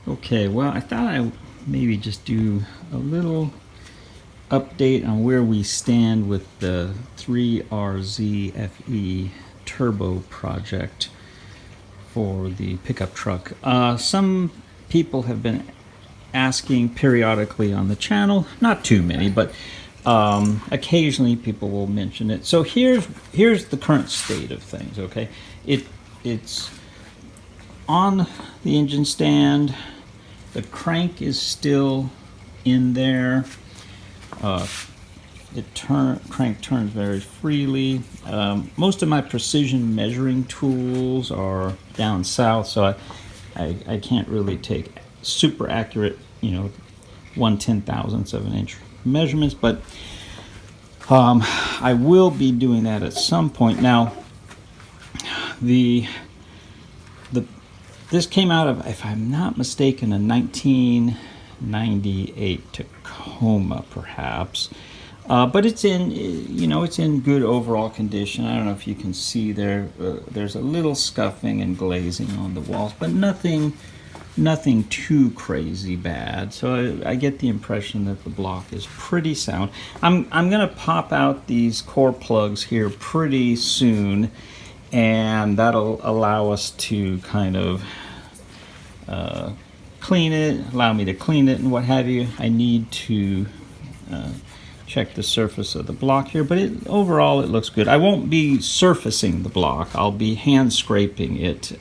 Okay, well, I thought I'd maybe just do a little update on where we stand with the 3RZ-FE turbo project for the pickup truck. Some people have been asking periodically on the channel, not too many, but occasionally people will mention it. So here's the current state of things. Okay, it's on the engine stand. The crank is still in there. Crank turns very freely. Most of my precision measuring tools are down south, so I can't really take super accurate, 1/10,000th of an inch measurements, but I will be doing that at some point. Now, this came out of, if I'm not mistaken, a 1998 Tacoma, perhaps. But it's in good overall condition. I don't know if you can see there. There's a little scuffing and glazing on the walls, but nothing too crazy bad. So I get the impression that the block is pretty sound. I'm gonna pop out these core plugs here pretty soon, and that'll allow us to kind of clean it, allow me to clean it and what have you. I need to check the surface of the block here, but overall it looks good. I won't be surfacing the block. I'll be hand scraping it,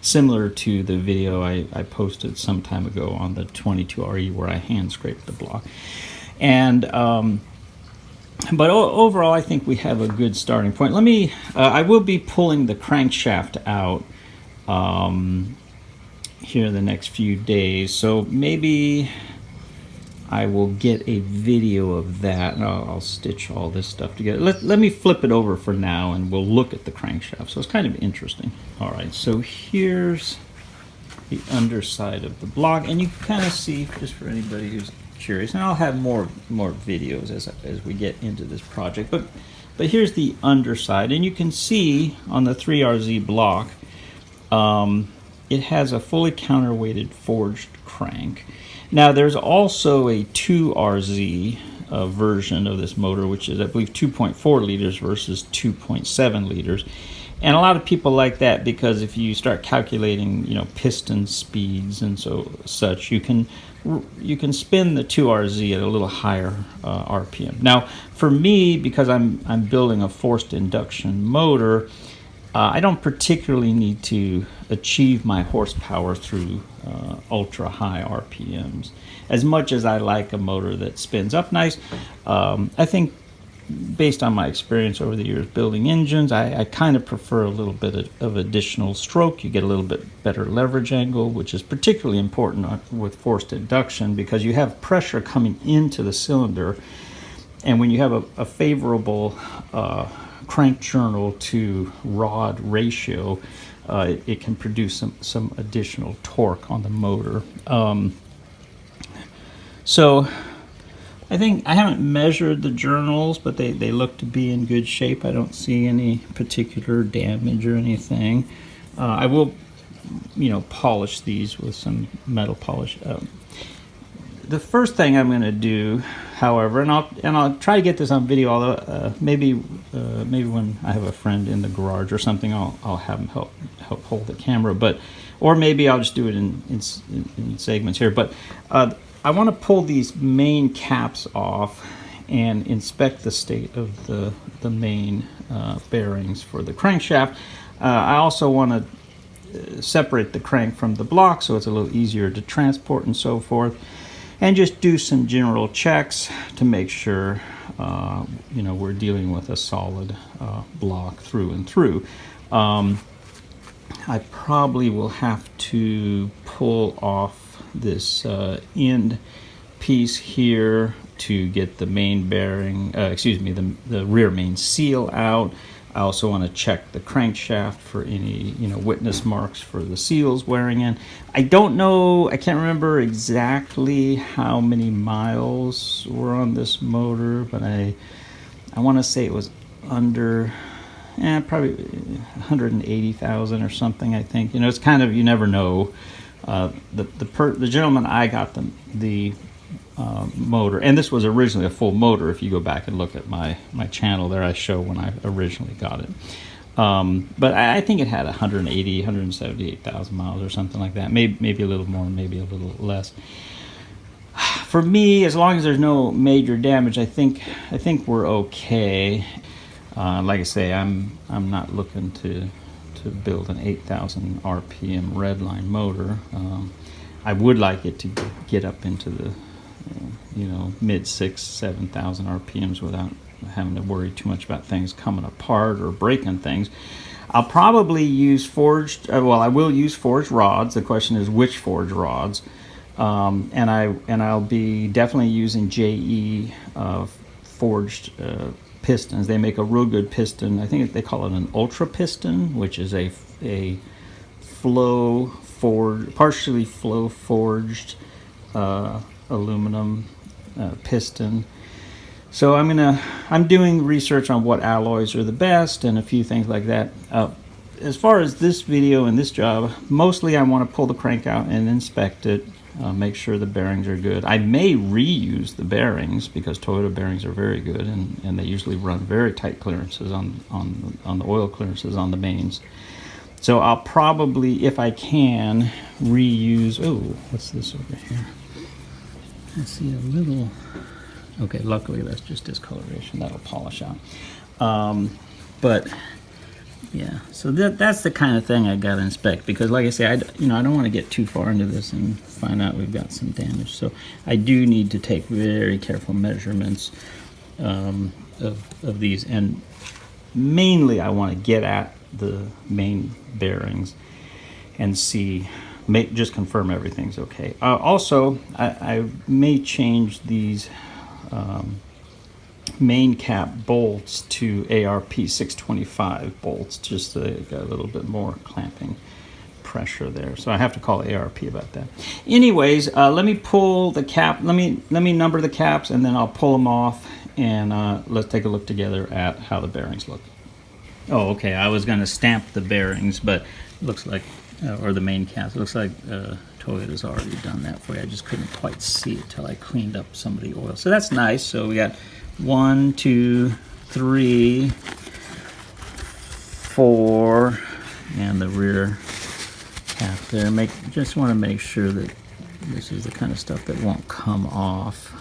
similar to the video I posted some time ago on the 22RE where I hand scraped the block. And but overall, I think we have a good starting point. I will be pulling the crankshaft out here in the next few days, so maybe I will get a video of that, and I'll stitch all this stuff together. Let me flip it over for now, and we'll look at the crankshaft. So it's kind of interesting. All right, so here's the underside of the block, and you can kind of see, just for anybody who's curious, and I'll have more videos as we get into this project. But here's the underside, and you can see on the 3RZ block, it has a fully counterweighted forged crank. Now there's also a 2RZ version of this motor, which is, I believe, 2.4 liters versus 2.7 liters. And a lot of people like that because if you start calculating, piston speeds and such, you can spin the 2RZ at a little higher RPM. Now, for me, because I'm building a forced induction motor, I don't particularly need to achieve my horsepower through ultra high RPMs. As much as I like a motor that spins up nice, I think based on my experience over the years building engines, I kind of prefer a little bit of additional stroke. You get a little bit better leverage angle, which is particularly important with forced induction because you have pressure coming into the cylinder, and when you have a favorable crank journal to rod ratio, it can produce some additional torque on the motor. So I think I haven't measured the journals, but they look to be in good shape. I don't see any particular damage or anything. I will, polish these with some metal polish. The first thing I'm going to do, however, and I'll try to get this on video. Although maybe when I have a friend in the garage or something, I'll have him help hold the camera. Or maybe I'll just do it in segments here. But I want to pull these main caps off and inspect the state of the main bearings for the crankshaft. I also want to separate the crank from the block so it's a little easier to transport and so forth. And just do some general checks to make sure we're dealing with a solid block through and through. I probably will have to pull off this end piece here to get the main bearing, the rear main seal out. I also want to check the crankshaft for any, witness marks for the seals wearing in. I don't know, I can't remember exactly how many miles were on this motor, but I want to say it was under, probably 180,000 or something, I think. It's kind of, you never know The gentleman I got the motor, and this was originally a full motor. If you go back and look at my channel there, I show when I originally got it. But I think it had 178,000 miles or something like that. Maybe a little more, maybe a little less. For me, as long as there's no major damage, I think we're okay. Like I say, I'm not looking to build an 8,000 RPM redline motor. I would like it to get up into the mid 6,000-7,000 RPMs without having to worry too much about things coming apart or breaking things. I'll probably use forged. Well, I will use forged rods. The question is which forged rods. And I'll be definitely using JE forged pistons. They make a real good piston. I think they call it an ultra piston, which is a partially flow forged aluminum piston. So I'm doing research on what alloys are the best and a few things like that. As far as this video and this job, mostly I want to pull the crank out and inspect it, make sure the bearings are good. I may reuse the bearings because Toyota bearings are very good, and they usually run very tight clearances on the oil clearances on the mains. So I'll probably, if I can, reuse. Oh, what's this over here? I see a little. Okay, luckily that's just discoloration. That'll polish out. But yeah, so that's the kind of thing I gotta inspect, because like I say, I don't want to get too far into this and find out we've got some damage. So I do need to take very careful measurements of these, and mainly I want to get at the main bearings and see, just confirm everything's okay. Also, I may change these main cap bolts to ARP 625 bolts, just to get a little bit more clamping pressure there. So I have to call ARP about that. Anyways, let me pull the cap. Let me number the caps, and then I'll pull them off, and let's take a look together at how the bearings look. Oh, okay. I was going to stamp the bearings, but it looks like, or the main caps. It looks like Toyota's already done that for you. I just couldn't quite see it till I cleaned up some of the oil. So that's nice. So we got 1, 2, 3, 4, and the rear cap there. Just want to make sure that this is the kind of stuff that won't come off.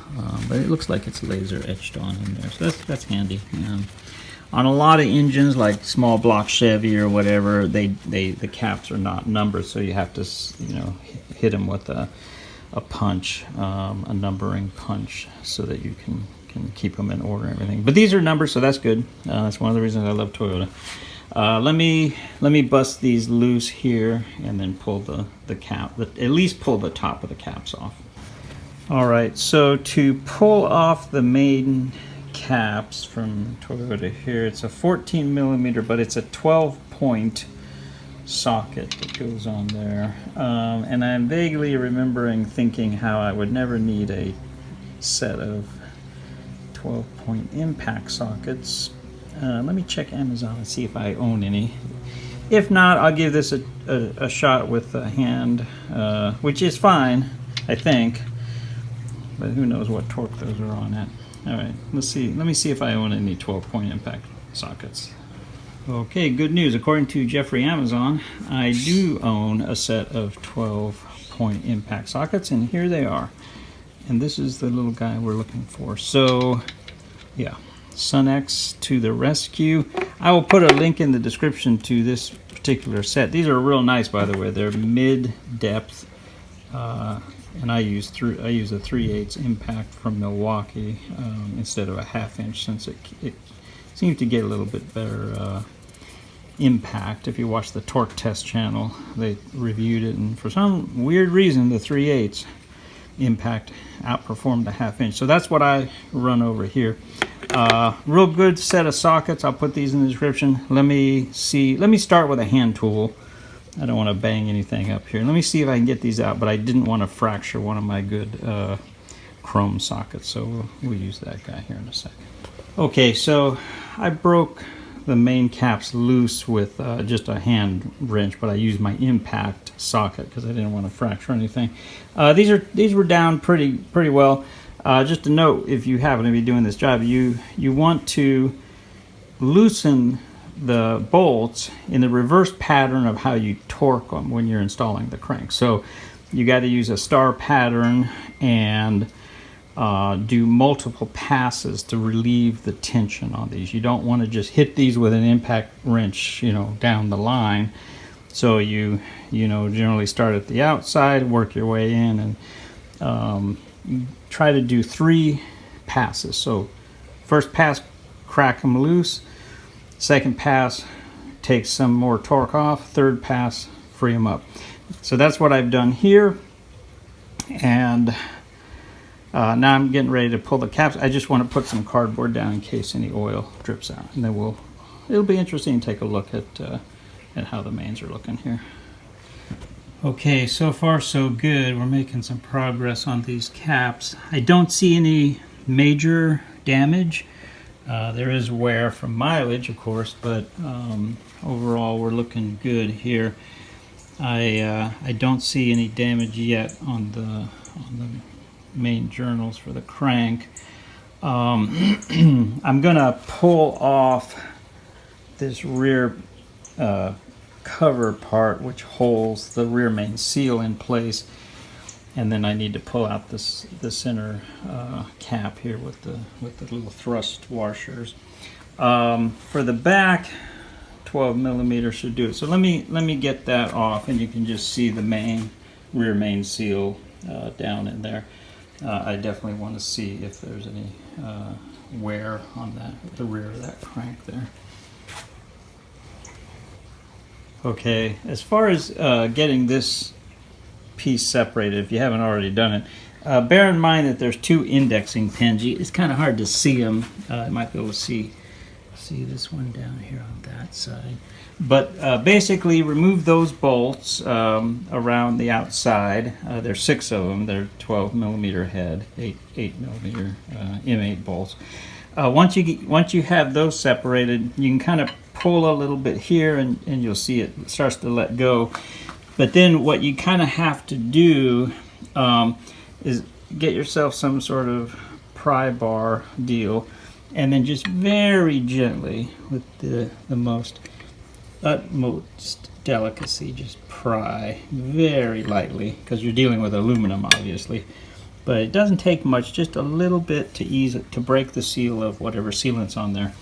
But it looks like it's laser etched on in there. So that's handy. On a lot of engines, like small block Chevy or whatever, the caps are not numbered, so you have to hit them with a punch, a numbering punch, so that you can keep them in order and everything. But these are numbered, so that's good. That's one of the reasons I love Toyota. Let me bust these loose here, and then pull the cap. At least pull the top of the caps off. All right. So to pull off the main caps from Toyota here, it's a 14 millimeter, but it's a 12-point socket that goes on there. And I'm vaguely remembering thinking how I would never need a set of 12-point impact sockets. Let me check Amazon and see if I own any. If not, I'll give this a shot with a hand, which is fine, I think. But who knows what torque those are on at. All right, let's see. Let me see if I own any 12-point impact sockets. Okay, good news. According to Jeffrey Amazon, I do own a set of 12-point impact sockets, and here they are. And this is the little guy we're looking for. So, yeah, SunX to the rescue. I will put a link in the description to this particular set. These are real nice, by the way. They're mid-depth. And I use a 3/8 impact from Milwaukee instead of a 1/2 inch, since it seems to get a little bit better impact. If you watch the Torque Test channel, they reviewed it, and for some weird reason, the 3/8 impact outperformed the 1/2 inch. So that's what I run over here. Real good set of sockets. I'll put these in the description. Let me start with a hand tool. I don't want to bang anything up here. Let me see if I can get these out, but I didn't want to fracture one of my good chrome sockets, so we'll use that guy here in a second. Okay, so I broke the main caps loose with just a hand wrench, but I used my impact socket because I didn't want to fracture anything. These were down pretty well. Just a note, if you happen to be doing this job, you want to loosen the bolts in the reverse pattern of how you torque them when you're installing the crank. So you got to use a star pattern and do multiple passes to relieve the tension on these. You don't want to just hit these with an impact wrench, down the line. So you generally start at the outside, work your way in, and try to do 3 passes. So first pass, crack them loose. Second pass, take some more torque off. Third pass, free them up. So that's what I've done here. And now I'm getting ready to pull the caps. I just want to put some cardboard down in case any oil drips out. And then it'll be interesting to take a look at how the mains are looking here. Okay, so far so good. We're making some progress on these caps. I don't see any major damage. There is wear from mileage, of course, but overall we're looking good here. I don't see any damage yet on the main journals for the crank. I'm gonna pull off this rear cover part, which holds the rear main seal in place, and then I need to pull out the center cap here with the little thrust washers. For the back, 12 millimeter should do it. So let me get that off, and you can just see the rear main seal down in there. I definitely want to see if there's any wear on the rear of that crank there. Okay, as far as getting this piece separated, if you haven't already done it, bear in mind that there's 2 indexing pins. It's kind of hard to see them. You might be able to see this one down here on that side. But basically, remove those bolts around the outside. There's 6 of them. They're 12 millimeter head, 8 millimeter M8 bolts. Once you have those separated, you can kind of pull a little bit here, and you'll see it starts to let go. But then what you kind of have to do is get yourself some sort of pry bar deal, and then just very gently, with the utmost delicacy, just pry very lightly, because you're dealing with aluminum, obviously. But it doesn't take much, just a little bit to ease it, to break the seal of whatever sealant's on there.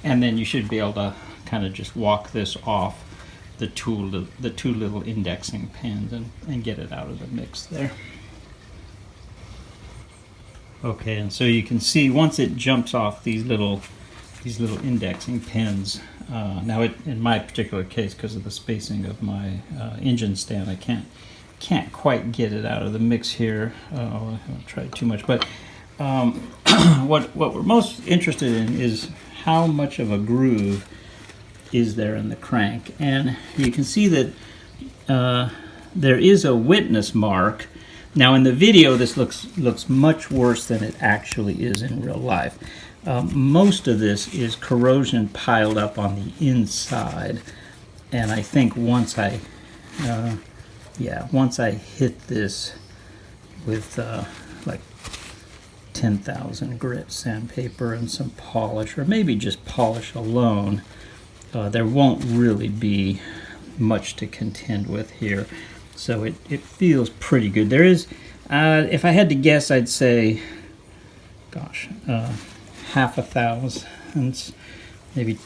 And then you should be able to kind of just walk this off the two little indexing pins and get it out of the mix there. Okay, and so you can see once it jumps off these little indexing pins. Now, in my particular case, because of the spacing of my engine stand, I can't quite get it out of the mix here. I haven't tried too much, but what we're most interested in is how much of a groove is there in the crank. And you can see that there is a witness mark. Now in the video this looks much worse than it actually is in real life. Most of this is corrosion piled up on the inside, and I think once I hit this with like 10,000 grit sandpaper and some polish, or maybe just polish alone, there won't really be much to contend with here. So it feels pretty good. There is, if I had to guess, I'd say, gosh, half a thousandths, maybe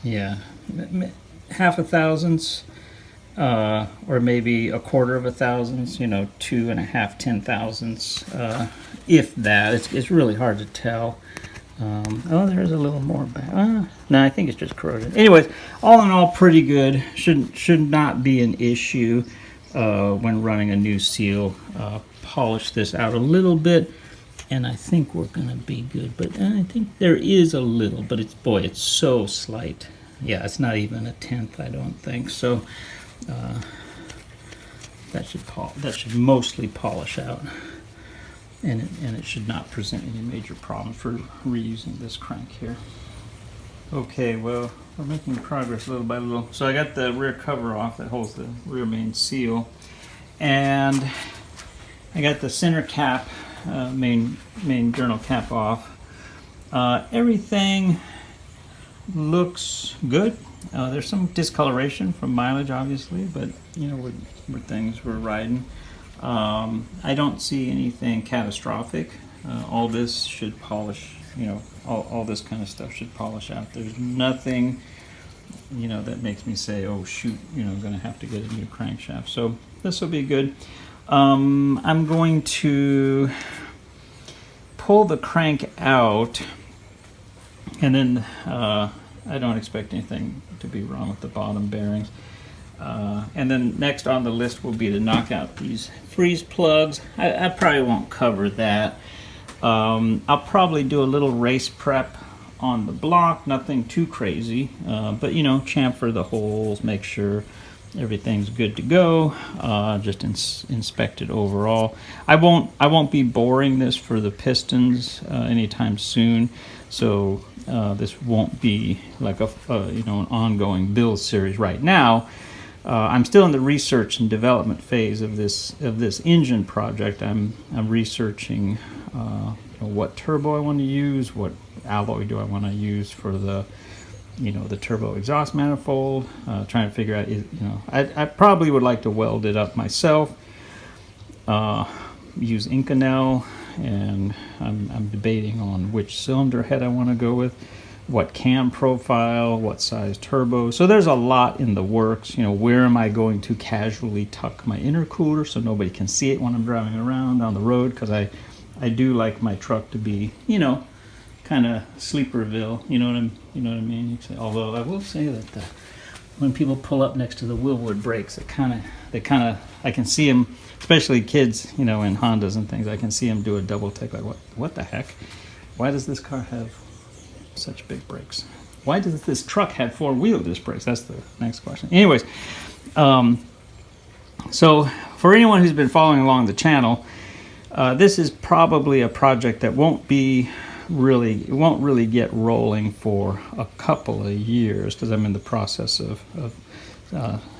yeah, half a thousandths, or maybe a quarter of a thousandths, 2.5 10,000ths, if that. It's really hard to tell. Oh, there's a little more back. No, I think it's just corrosion. Anyways, all in all, pretty good. Should not be an issue when running a new seal. Polish this out a little bit, and I think we're gonna be good. But I think there is a little, but it's so slight. Yeah, it's not even a tenth, I don't think. So that should mostly polish out. and it should not present any major problems for reusing this crank here. Okay, well, we're making progress little by little. So I got the rear cover off that holds the rear main seal, and I got the center cap, main journal cap off. Everything looks good. There's some discoloration from mileage, obviously, but you know, with things we're riding. I don't see anything catastrophic. All this should polish, you know, all this kind of stuff should polish out. There's nothing, you know, that makes me say, oh shoot, you know, I'm going to have to get a new crankshaft. So this will be good. I'm going to pull the crank out, and then I don't expect anything to be wrong with the bottom bearings. And then next on the list will be to knock out these freeze plugs. I probably won't cover that. I'll probably do a little race prep on the block, nothing too crazy, but you know, chamfer the holes, make sure everything's good to go. Just inspect it overall. I won't be boring this for the pistons anytime soon, so this won't be like a you know, an ongoing build series right now. I'm still in the research and development phase of this engine project. I'm researching what turbo I want to use, what alloy do I want to use for the, you know, the turbo exhaust manifold. Trying to figure out, you know, I probably would like to weld it up myself. Use Inconel, and I'm debating on which cylinder head I want to go with, what cam profile, what size turbo. So there's a lot in the works. You know, where am I going to casually tuck my intercooler so nobody can see it when I'm driving around on the road? Because I do like my truck to be, you know, kind of sleeperville. You know what I mean? Although I will say that when people pull up next to the Willwood brakes, they kind of I can see them, especially kids, you know, in Hondas and things. I can see them do a double take, like what the heck? Why does this car have such big brakes? Why does this truck have four-wheel disc brakes? That's the next question. Anyways, so for anyone who's been following along the channel, this is probably a project that won't really get rolling for a couple of years, because I'm in the process of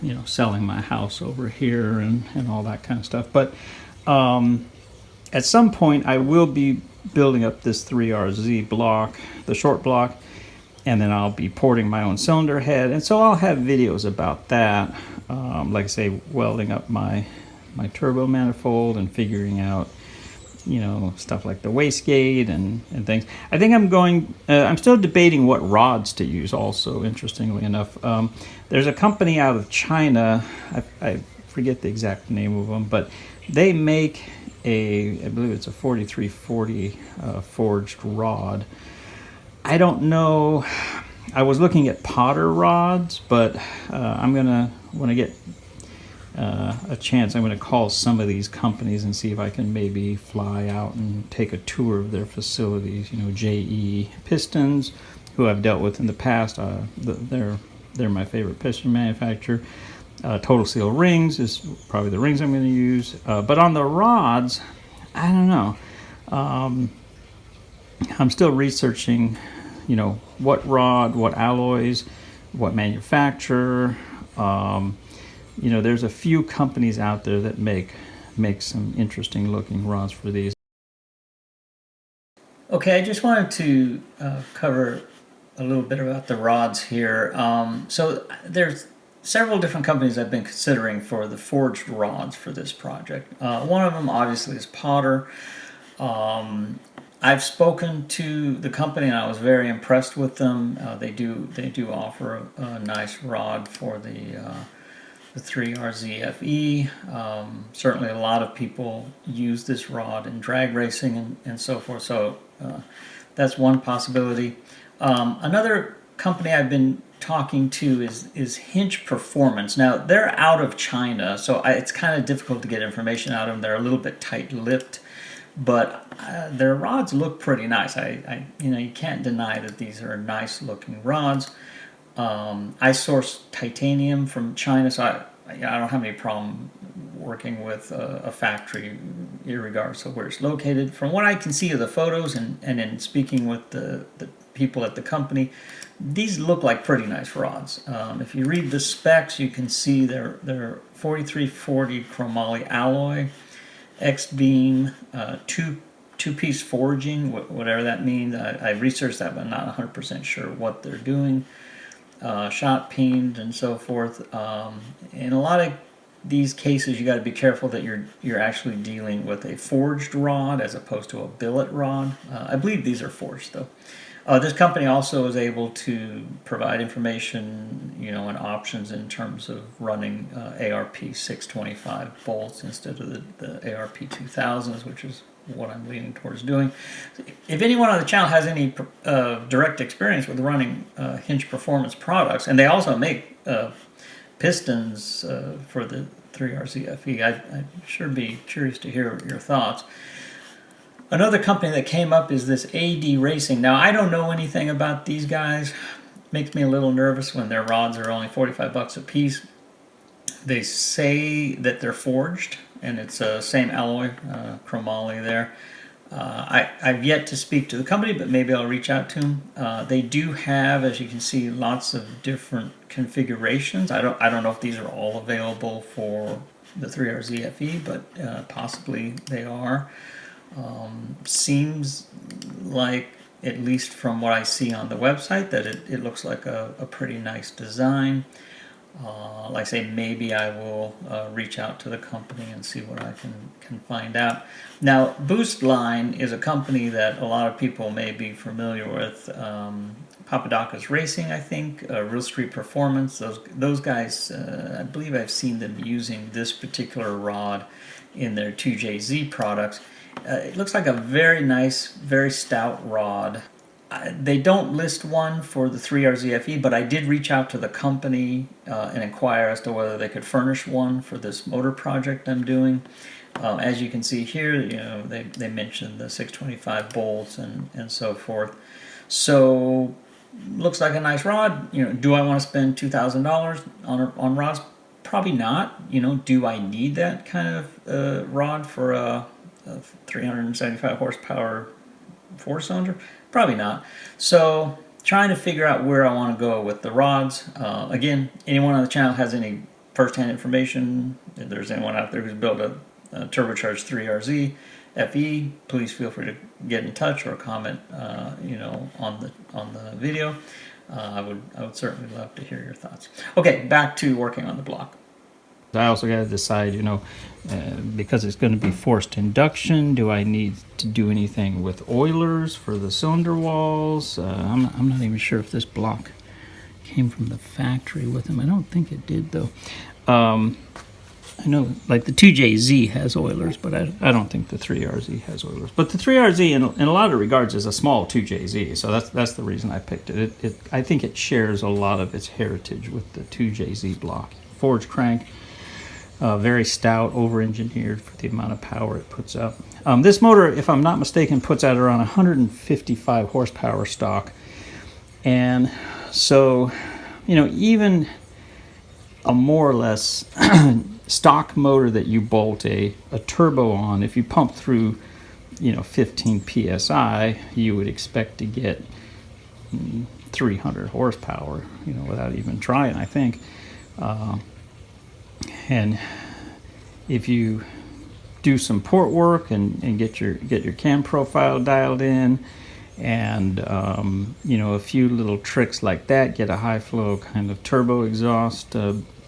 you know, selling my house over here and all that kind of stuff. But at some point I will be building up this 3RZ block, the short block, and then I'll be porting my own cylinder head, and so I'll have videos about that, like I say, welding up my turbo manifold and figuring out, you know, stuff like the wastegate and things. I think I'm still debating what rods to use also, interestingly enough. There's a company out of China, I forget the exact name of them, but they make I believe it's a 4340 forged rod. I don't know, I was looking at Potter rods, but I'm gonna, when I get a chance, I'm going to call some of these companies and see if I can maybe fly out and take a tour of their facilities. You know, JE Pistons, who I've dealt with in the past, they're my favorite piston manufacturer. Total Seal Rings is probably the rings I'm going to use. But on the rods, I don't know. I'm still researching, you know, what rod, what alloys, what manufacturer. You know, there's a few companies out there that make some interesting looking rods for these. Okay, I just wanted to cover a little bit about the rods here. So there's several different companies I've been considering for the forged rods for this project. One of them obviously is Potter. I've spoken to the company and I was very impressed with them. They do offer a nice rod for the 3RZ-FE. Certainly a lot of people use this rod in drag racing and so forth, so that's one possibility. Another company I've been talking to is Hinch Performance. Now they're out of China, so it's kind of difficult to get information out of them. They're a little bit tight-lipped, but their rods look pretty nice. You know, you can't deny that these are nice looking rods. I source titanium from China, so I don't have any problem working with a factory, irregardless of where it's located. From what I can see of the photos and in speaking with the people at the company, these look like pretty nice rods. If you read the specs, you can see they're 4340 chromoly alloy, X-beam, two-piece forging, whatever that means. I researched that, but I'm not 100% sure what they're doing. Shot peened and so forth. In a lot of these cases, you got to be careful that you're actually dealing with a forged rod as opposed to a billet rod. I believe these are forged though. This company also is able to provide information, and options in terms of running ARP 625 bolts instead of the ARP 2000s, which is what I'm leaning towards doing. If anyone on the channel has any direct experience with running Hinge Performance products, and they also make pistons for the 3RZ-FE, I'd sure be curious to hear your thoughts. Another company that came up is this AD Racing. Now, I don't know anything about these guys. Makes me a little nervous when their rods are only 45 bucks a piece. They say that they're forged, and it's same alloy, chromoly there. I've yet to speak to the company, but maybe I'll reach out to them. They do have, as you can see, lots of different configurations. I don't know if these are all available for the 3RZ-FE, but possibly they are. Seems like, at least from what I see on the website, that it looks like a pretty nice design. Like I say, maybe I will reach out to the company and see what I can find out. Now, Boost Line is a company that a lot of people may be familiar with. Papadakis Racing, I think, Real Street Performance. Those guys, I believe I've seen them using this particular rod in their 2JZ products. It looks like a very nice, very stout rod. They don't list one for the 3RZ-FE, but I did reach out to the company and inquire as to whether they could furnish one for this motor project I'm doing. As you can see here, they mentioned the 625 bolts and so forth. So looks like a nice rod. Do I want to spend $2,000 on rods? Probably not. Do I need that kind of rod for a 375 horsepower four-cylinder? Probably not. So trying to figure out where I want to go with the rods. Again, anyone on the channel has any first-hand information, if there's anyone out there who's built a turbocharged 3RZ-FE, please feel free to get in touch or comment on the video. I would certainly love to hear your thoughts. Okay, back to working on the block. I also got to decide, because it's going to be forced induction, do I need to do anything with oilers for the cylinder walls? I'm not even sure if this block came from the factory with them. I don't think it did, though. I know, like the 2JZ has oilers, but I don't think the 3RZ has oilers. But the 3RZ, in a lot of regards, is a small 2JZ, so that's the reason I picked it. I think it shares a lot of its heritage with the 2JZ block. Forged crank. Very stout, over-engineered for the amount of power it puts out. This motor, if I'm not mistaken, puts out around 155 horsepower stock. And so, even a more or less stock motor that you bolt a turbo on, if you pump through, 15 PSI, you would expect to get 300 horsepower, without even trying, I think. And if you do some port work and get your cam profile dialed in, and a few little tricks like that, get a high flow kind of turbo exhaust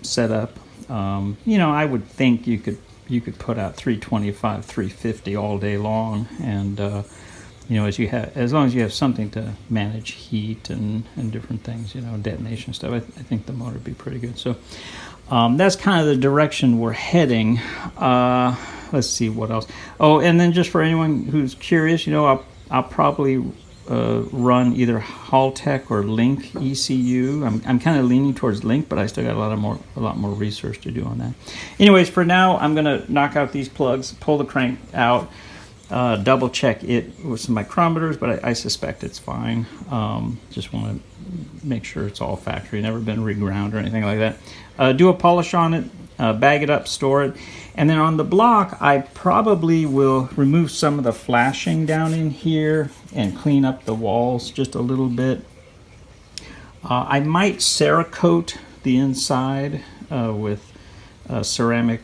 set up, I would think you could put out 325, 350 all day long, and as long as you have something to manage heat and different things, detonation stuff, I think the motor would be pretty good. So that's kind of the direction we're heading. Let's see what else. Oh, and then just for anyone who's curious, I'll probably run either Haltech or Link ECU. I'm kind of leaning towards Link, but I still got a lot more research to do on that. Anyways, for now, I'm gonna knock out these plugs, pull the crank out, double check it with some micrometers, but I suspect it's fine. Just want to make sure it's all factory, never been reground or anything like that. Do a polish on it, bag it up, store it. And then on the block, I probably will remove some of the flashing down in here and clean up the walls just a little bit. I might Cerakote the inside with ceramic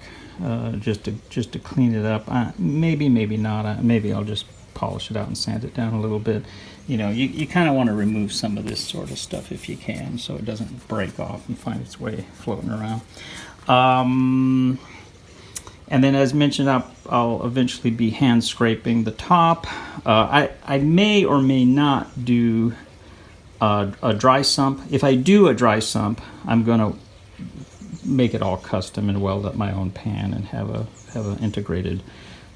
just to clean it up. Maybe not. Maybe I'll just polish it out and sand it down a little bit. You know, you kind of want to remove some of this sort of stuff if you can, so it doesn't break off and find its way floating around. And then, as mentioned, I'll eventually be hand scraping the top. I may or may not do a dry sump. If I do a dry sump, I'm going to make it all custom and weld up my own pan and have an integrated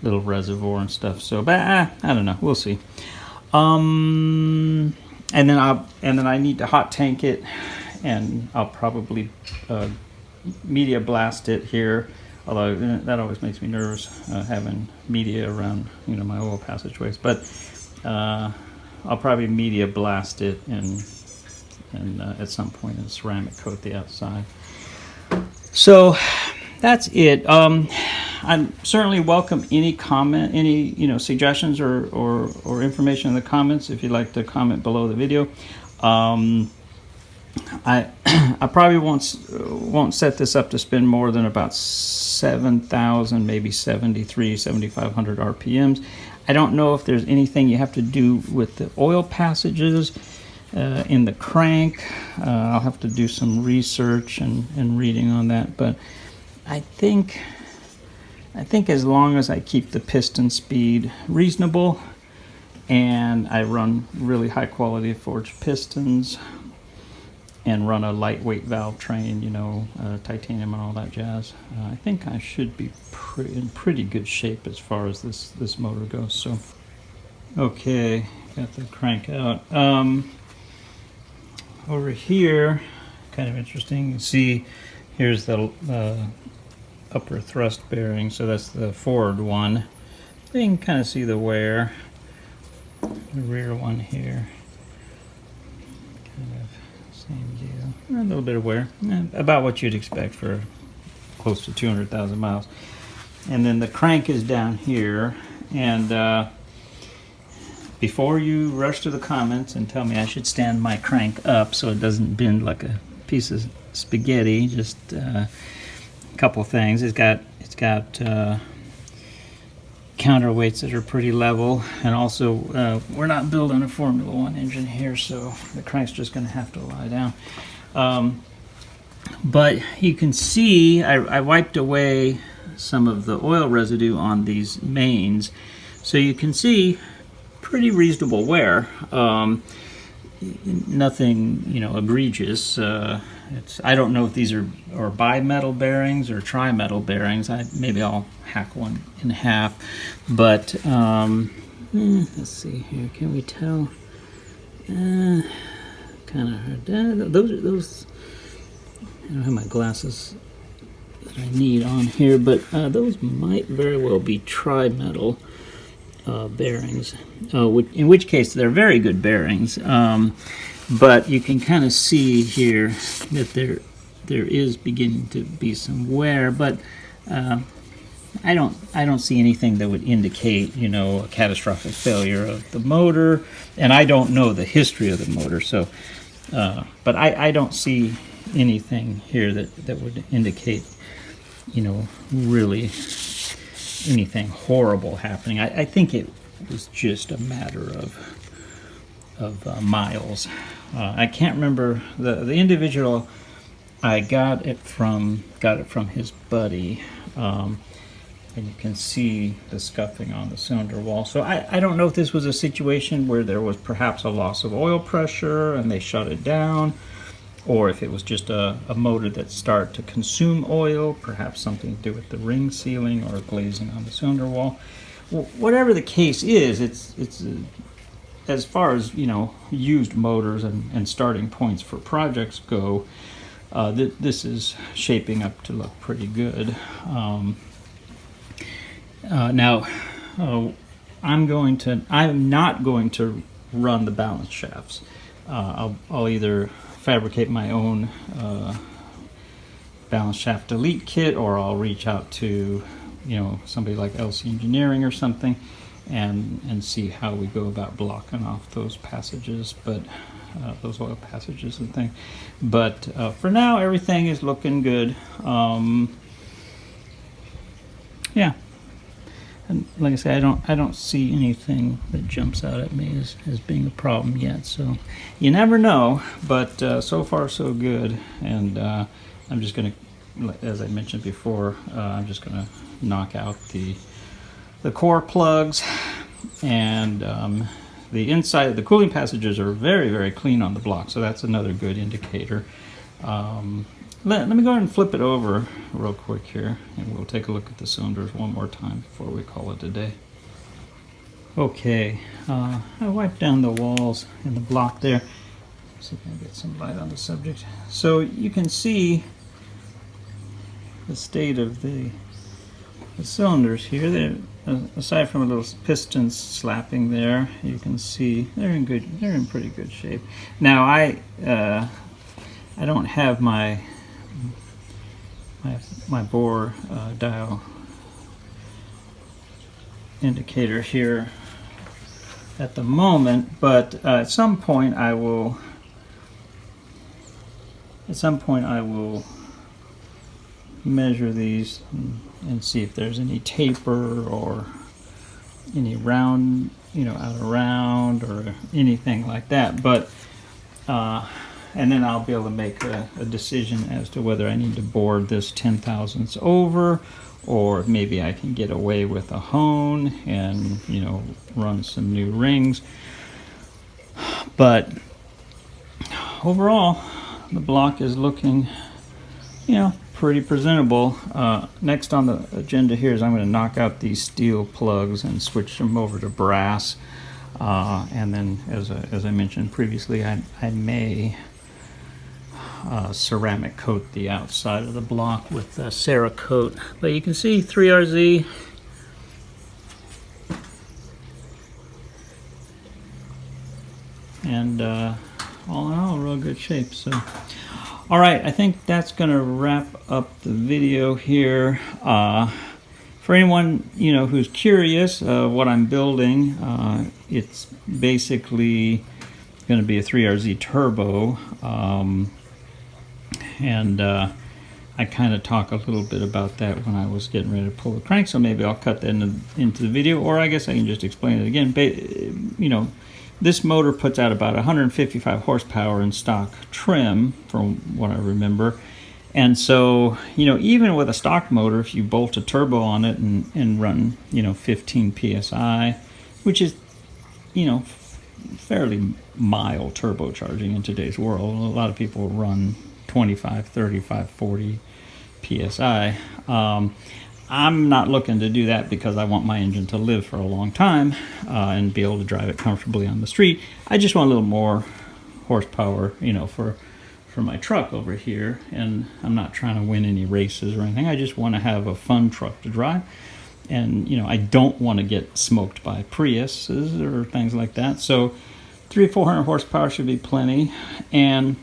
little reservoir and stuff. So, but I don't know. We'll see. And then I need to hot tank it, and I'll probably media blast it here. Although that always makes me nervous having media around, you know, my oil passageways. But I'll probably media blast it and at some point in ceramic coat the outside. So that's it. I certainly welcome any comment, any suggestions or information in the comments. If you'd like to comment below the video. I probably won't set this up to spin more than about 7,000, maybe 7,500 RPMs. I don't know if there's anything you have to do with the oil passages in the crank. I'll have to do some research and reading on that, but I think as long as I keep the piston speed reasonable and I run really high quality forged pistons and run a lightweight valve train, titanium and all that jazz, I think I should be in pretty good shape as far as this motor goes. So, okay, got the crank out. Over here, kind of interesting. You see, here's the upper thrust bearing. So that's the forward one. You can kind of see the wear. The rear one here, kind of same deal. A little bit of wear, about what you'd expect for close to 200,000 miles. And then the crank is down here. And before you rush to the comments and tell me I should stand my crank up so it doesn't bend like a piece of spaghetti, just a couple things. It's got counterweights that are pretty level, and also we're not building a Formula One engine here, so the crank's just going to have to lie down. But you can see I wiped away some of the oil residue on these mains, so you can see pretty reasonable wear. Nothing egregious. I don't know if these are bimetal bearings or tri-metal bearings. Maybe I'll hack one in half, but let's see here. Can we tell? Kind of hard. Those. I don't have my glasses that I need on here, but those might very well be tri-metal bearings. In which case they're very good bearings. But you can kind of see here that there is beginning to be some wear, but I don't see anything that would indicate a catastrophic failure of the motor, and I don't know the history of the motor, so but I don't see anything here that would indicate really anything horrible happening. I think it was just a matter of miles. I can't remember the individual. I got it from his buddy, and you can see the scuffing on the cylinder wall. So I don't know if this was a situation where there was perhaps a loss of oil pressure and they shut it down, or if it was just a motor that started to consume oil, perhaps something to do with the ring sealing or glazing on the cylinder wall. Well, whatever the case is, it's as far as used motors and starting points for projects go, this is shaping up to look pretty good. Now, I'm not going to run the balance shafts. I'll either fabricate my own balance shaft delete kit, or I'll reach out to, you know, somebody like LC Engineering or something, and see how we go about blocking off those passages, but those oil passages and things. But for now, everything is looking good. Yeah, and like I say, I don't see anything that jumps out at me as being a problem yet. So you never know, but so far so good. And I'm just gonna, as I mentioned before, I'm just gonna knock out the core plugs, and the inside, the cooling passages are very, very clean on the block, so that's another good indicator. Let me go ahead and flip it over real quick here, and we'll take a look at the cylinders one more time before we call it a day. Okay, I wiped down the walls in the block there. See if I can get some light on the subject. So you can see the state of the cylinders here. They're, aside from a little piston slapping there, you can see they're in pretty good shape. Now I don't have my bore dial indicator here at the moment, but at some point I will measure these and see if there's any taper or any round, you know, out of round or anything like that. But and then I'll be able to make a decision as to whether I need to board this 10 thousandths over, or maybe I can get away with a hone and, you know, run some new rings. But overall, the block is looking, you know, pretty presentable. Next on the agenda here is I'm going to knock out these steel plugs and switch them over to brass. And then, as I mentioned previously, I may ceramic coat the outside of the block with Cerakote. But you can see 3RZ. And all in all, real good shape. So, all right, I think that's going to wrap up the video here. For anyone, you know, who's curious what I'm building, it's basically going to be a 3RZ turbo. And I kind of talk a little bit about that when I was getting ready to pull the crank, so maybe I'll cut that into the video, or I guess I can just explain it again. You know, this motor puts out about 155 horsepower in stock trim, from what I remember. And so, you know, even with a stock motor, if you bolt a turbo on it and run, you know, 15 psi, which is, you know, fairly mild turbocharging in today's world. A lot of people run 25, 35, 40 psi. I'm not looking to do that because I want my engine to live for a long time and be able to drive it comfortably on the street. I just want a little more horsepower, you know, for my truck over here, and I'm not trying to win any races or anything. I just want to have a fun truck to drive, and, you know, I don't want to get smoked by Priuses or things like that. So 300 or 400 horsepower should be plenty, and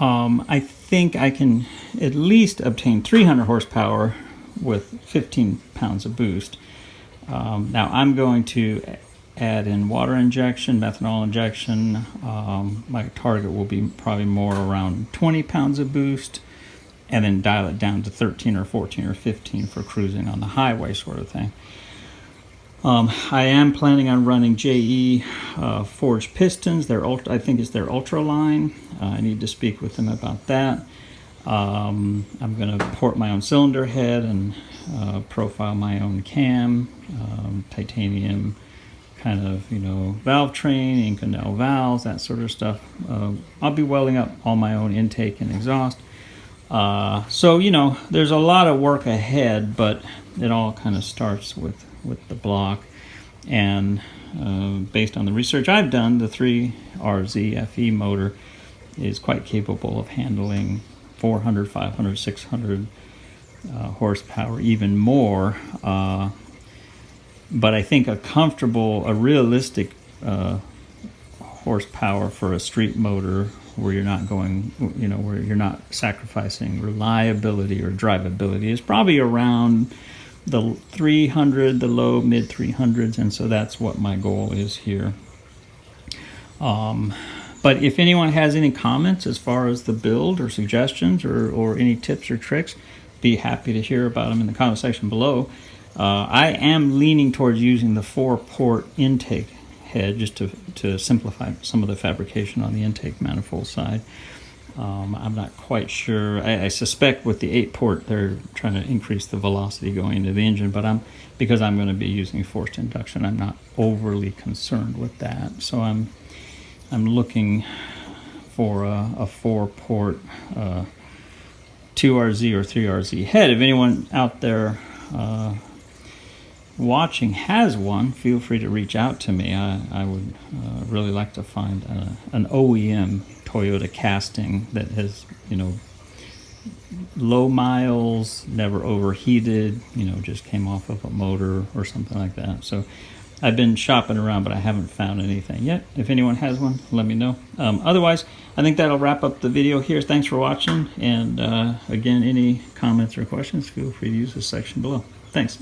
I think I can at least obtain 300 horsepower with 15 pounds of boost. Now I'm going to add in water injection, methanol injection. My target will be probably more around 20 pounds of boost, and then dial it down to 13 or 14 or 15 for cruising on the highway sort of thing. I am planning on running JE forged pistons. I think it's their Ultra line. I need to speak with them about that. I'm going to port my own cylinder head and profile my own cam, titanium kind of, you know, valve train, Inconel valves, that sort of stuff. I'll be welding up all my own intake and exhaust. So, you know, there's a lot of work ahead, but it all kind of starts with the block. And based on the research I've done, the 3RZ-FE motor is quite capable of handling 400, 500, 600 horsepower, even more. But I think a realistic horsepower for a street motor where you're not going, you know, where you're not sacrificing reliability or drivability, is probably around the 300, the low mid 300s, and so that's what my goal is here. But if anyone has any comments as far as the build or suggestions or any tips or tricks, be happy to hear about them in the comment section below. I am leaning towards using the 4-port intake head just to simplify some of the fabrication on the intake manifold side. I'm not quite sure. I suspect with the 8-port they're trying to increase the velocity going into the engine, but because I'm going to be using forced induction, I'm not overly concerned with that. So I'm looking for a 4-port 2RZ or 3RZ head. If anyone out there watching has one, feel free to reach out to me. I would really like to find an OEM Toyota casting that has, you know, low miles, never overheated, you know, just came off of a motor or something like that. So I've been shopping around, but I haven't found anything yet. If anyone has one, let me know. Otherwise, I think that'll wrap up the video here. Thanks for watching. And again, any comments or questions, feel free to use the section below. Thanks.